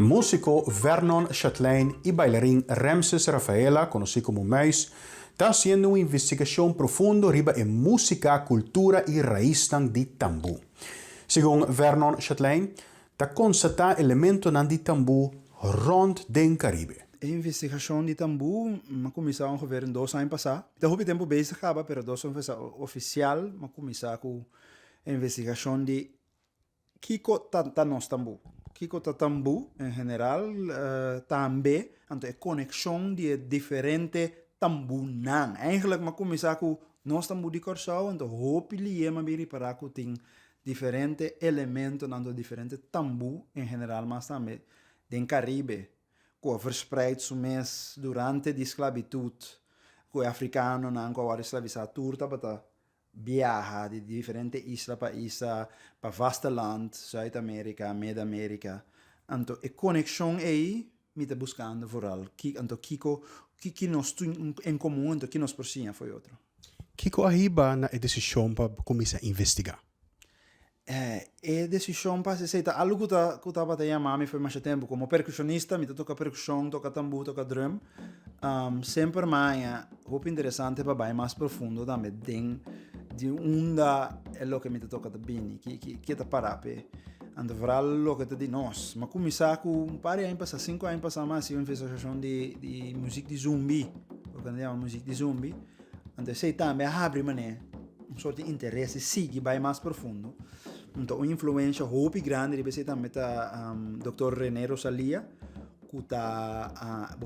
Músico Vernon Chatelain e bailarín Ramses Rafaela, conocido como Mais, está haciendo una investigación profunda sobre música, cultura y raíz de tambu. Según Vernon Chatelain, está constatar elementos de tambu rond den Caribe. A investigação de tambu, começou ongeveer 2 anos passado. Eu houve tempo bezig gehad, pero 2 anos oficial, começou com a investigação de Kiko tá nos tambu. Kiko tá tambu, em geral, também, então a conexão de diferentes tambu nan. Eigenlijk, começou com nos tambu de Curaçao, então hopefully é biri para que tem diferentes elementos, diferentes tambu, em geral, mas também den Caribe. Que verspreid sumes durante a esclavitud, que africano não que escravizado turta para viajar de diferentes islas para isla, para vasteland, Zuid-Amerika, Mid-Amerika. Então, a conexão aí, me está buscando vooral. Então, que nós temos em comum, então, que nós precisamos foi outro. Kiko arriba na decisão para começar a investigar. A decisão para se aceitar algo que eu estava a mami foi mais tempo como percussionista, me toca percussão, toca tambu, toca drum. Sempre mais é interessante para mais profundo também de onda é o que me toca bem, que tá para pe. Ando vooral o que te di nós, mas começar com par de anos passar 5 anos passar mais uma investigação de música de zumbi, o que chama música de zumbi. Ando sei também abre mané soort de interesse sigue vai mais profundo. Então, uma influência hope grande de você também tá Dr. René Rosalia, que tá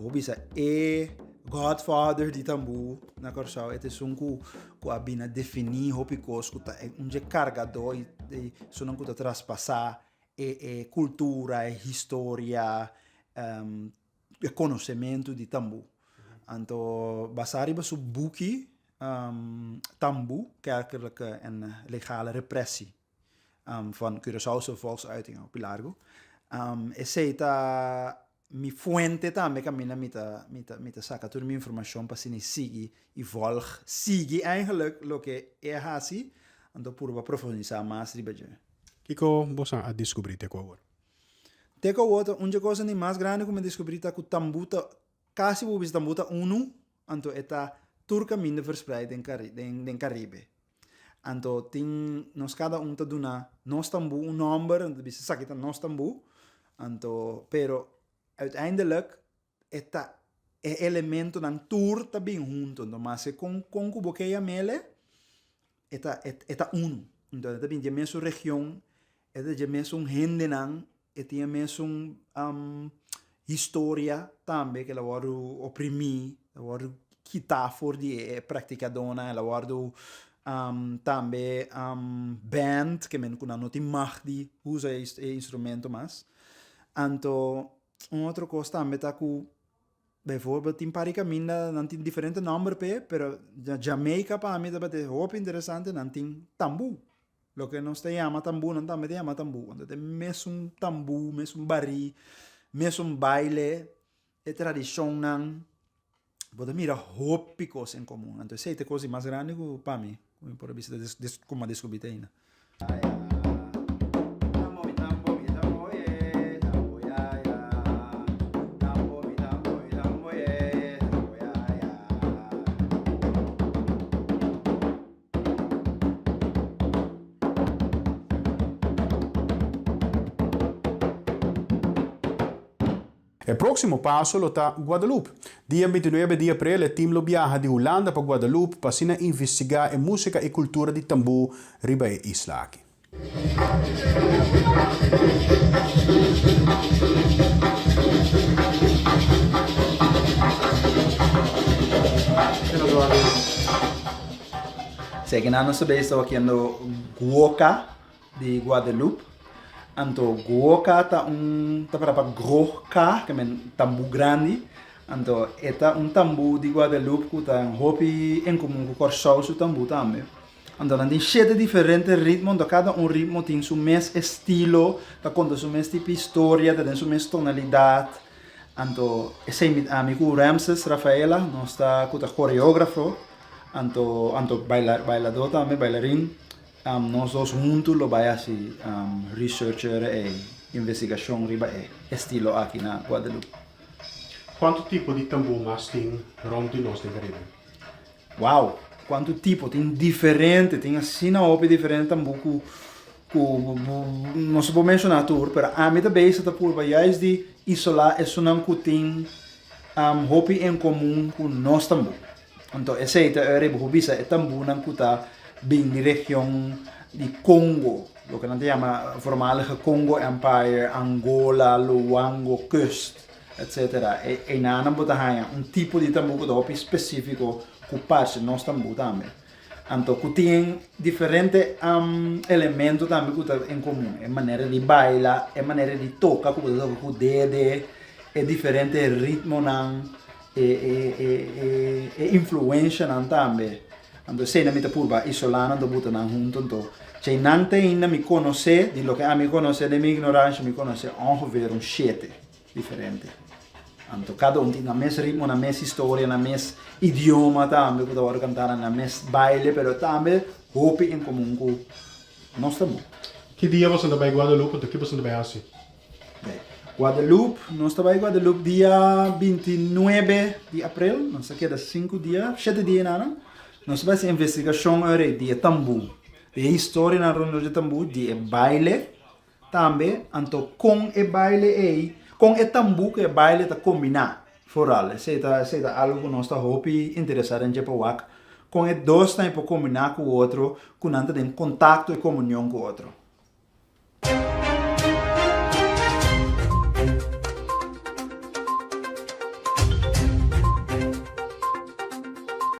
Godfather de tambu na Curaçao. Este é que abina definir hope cos que tá carregador e sonam que tá traspassar cultura, história, conhecimento de tambu. Então, basari ba su buki tambu, que é aquela que é legale repressie van Curaçaose volksuitingen op Largo. Essa é mi fuente também que a minha mita saca toda minha informação para se seguir e volg sigue eigenlijk lo que é assim, então por profundizar mais de bem. Kiko, você a descobrir te agora. Te outra, uma coisa nem mais grande que me descobri tá que tambu tá quase o bis tambu tá então é turca minder verspreid in Caribe. Então, nós cada tá dando nos tambu nummer, então, bisa sakit nos tambu. Então, pero, uiteindelijk, é elemento ng tour tá bem junto. Então, mas com o bloqueia mele, é uno. Então, é bem de mesma região, é de mesma gente nang, é de mesma história também, que ela vai oprimir, ela vai quitar for die praticadona, ela guardo também band, que men kuna noti mahdi usa este instrumento mas. Então, outra coisa também tá com bijvoorbeeld in Parika minda não tem diferente nome pero Jamaica para mim também é muito interessante, não tem tambu. Lo que nós chama tambu, não também chama tambu. Então, tem mesmo tambu, mesmo barri, mesmo baile, é tradição não. Pode mirar hope coisas em comum. Então, essa é a coisa mais grande para mim. Por vista como a descoberta ainda. O próximo passo está Guadalupe. Dia 29 de abril, o time viaja de Holanda para Guadalupe para investigar a música e cultura de tambu riba a isla aqui. Seguindo a nossa vez, estou aqui no Guoca de Guadalupe. Então, Guoca tá para Groca, que é um tambu grande. Então, é tambu de Guadalupe que tá hopi em comum com o Curaçao o tambu também. Então, tem cheio de diferentes ritmos, então cada ritmo tem seu mesmo estilo, tá conta seu mesmo tipo de história, tem sua mesma tonalidade. Então, esse é amigo Ramses Rafaela, nós está com o coreógrafo, então bailador também, bailarín. Nós dois juntos lo vai assim, researcher e investigação riba estilo aqui na Guadalupe. Quanto tipo de tambu mais tem rond de nós de Caribe? Uau! Quanto tipo, tem diferente, tem assim na OP diferente tambu não se pode mencionar tudo, mas a mim também está por baixo de isolar é só não que tem hobby em comum com nós tambu. Então, esse é o hobby, é tambu não que está bem na região de Congo, o que nós chamamos formalige Congo Empire, Angola, Luango, Kust, etc. E nada botar tipo de tambu que é específico que parte nós tambu também. Então, que tem diferentes elementos também que estão em comum. É maneira de bailar, é maneira de tocar com o dedo, é diferente ritmo, é influência também. Então, se não me purba isolando, não botar junto. Então, se não ainda me conhece, de lo que a me conhece, de minha ignorância, me conhece ongeveer 7 diferente. Então, cada um tem na mesma ritmo, na mesma história, na mesma idioma também, que eu cantar na mesma baile, mas também hobby em comum com nós também. Que dia você anda em Guadalupe? Do que você anda assim? Guadalupe, nós estamos em Guadalupe dia 29 de abril, nós queda 5 dias, 7 dias nada. Nós vamos fazer investigação de tambu, de história na ronda de tambu, de baile também, então com o baile com o tambu que o baile está combinar, foral, se é algo que nós está hobby interessado em Japauac, com os dois tem para combinar com o outro, com nada de contato e comunhão com o outro.